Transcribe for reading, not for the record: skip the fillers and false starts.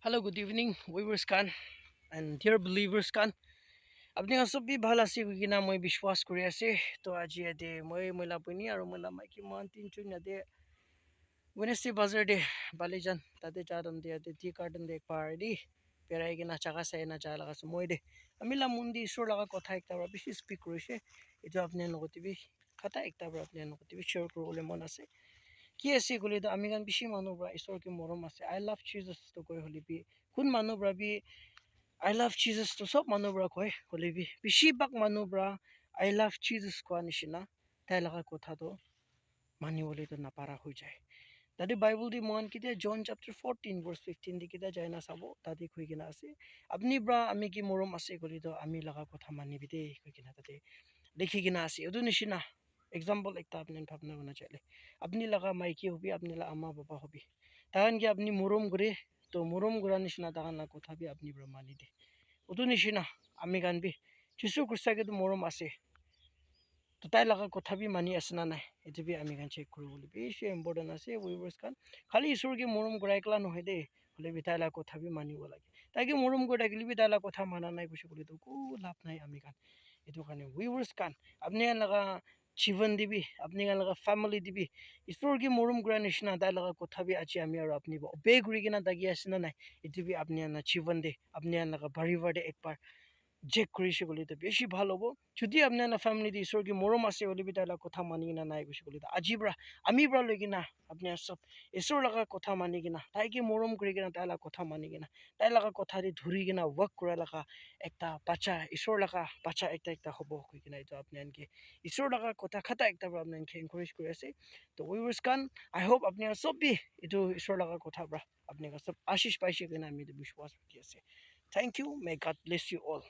Hello, good evening, viewers kan and dear believers kan. Apni asop bi bhal ase kina moi bishwas kuri ase to aji ade moi moila puni aru moila maiki mon tin chun ade Wednesday bazar de balijan tate charam de ade tea garden de party perai kina chaga sai na chala kas moi de amila mundi sur laga kotha ekta ra bishi speak korise etu apni logoti bi khata ekta ra apni logoti bi share kurole mon ase কি আছে কলি তো আমি গান বেশি মানুহ পৰা ঈশ্বৰ কি মৰম আছে আই লাভ জিজাস তো কৈ হলিবি কোন মানুহ পৰা বি আই লাভ জিজাস তো সব মানুহ পৰা কয় হলিবি বেছিভাগ মানুহ পৰা আই লাভ জিজাস কোৱা নিচিনা তাই লগা কথাটো মানিবলৈতো নাপাৰা হৈ যায় তাতে বাইবল দি মহান কেতিয়া জন চেপ্টাৰ 14 ভাৰ্চ 15 দি কেতিয়া যায় না চাব তাতে কৈ কিনা আছে আপুনি পৰা আমি কি মৰম আছে কলি তো আমি লগা কথা মানিবি দেই কৈ কিনা তাতে লিখি কিনা আছে এইটো নিচিনা एग्जाम्पल एक आपने भावना होना चाहिए अपनी लगा माइकी होबी अपनी लगा अम्मा पापा होबी ताकन कि अपनी मुरम करे तो मुरम गुरा निशिना ताकन ना कोथा भी अपनी ब्रह्मानी दे उतो निशिना आमी गान भी जिसु कुछ के तो मुरम आसे तो ताई लगा कोथा भी मानी असना ना इतो भी आमी गान चेक करो बोले बेशे इम्पोर्टेंट आसे वीवर्स कान खाली ईश्वर के मुरम गुरा एकला न होय दे बोले भी ताई लगा कोथा भी मानी वो लगे ताकि मुरम गुरा के लिए भी ताई लगा कोथा माना नहीं कुछ बोले तो को लाभ नहीं आमी गान इतो काने वीवर्स कान अपने लगा जीवन दिबी अपनी लगा फैमिली दिबी ईश्वर की मरम गुरा निशिना ताई लगा कोथा भी अच्छी आमी और अपनी बे गुरी के ना ताकि असना नहीं इतो भी अपनी ना जीवन दे अपनी लगा भरी वर्डे एक बार চেক কৰিছে বুলি তো বেছি ভাল হ'ব যদি আপোনাৰ ফ্যামিলি দি ঈশ্বৰ কি মৰম আছে বুলি বিতালা কথা মানি কিনা নাই কৈছে বুলি আজি পৰা আমি পৰা লৈ কিনা আপোনাৰ সব ঈশ্বৰ লগা কথা মানি কিনা তাই কি মৰম কৰি কিনা তাই লগা কথা মানি কিনা তাই লগা কথা দি ধৰি কিনা ৱৰ্ক কৰা লগা একটা বাচ্চা ঈশ্বৰ লগা বাচ্চা একটা একটা হ'ব কৈ কিনা এইটো আপুনি আনকি ঈশ্বৰ লগা কথা খাটা একটা আপুনি আনকি এনকাৰেজ কৰি আছে তো উইৱাৰ্ছ কান আই হোপ আপুনি সব বি এইটো ঈশ্বৰ লগা কথা পৰা আপুনি সব আশীষ পাইছে কিনা আমি বিশ্বাস ৰাখি আছে thank you may God bless you all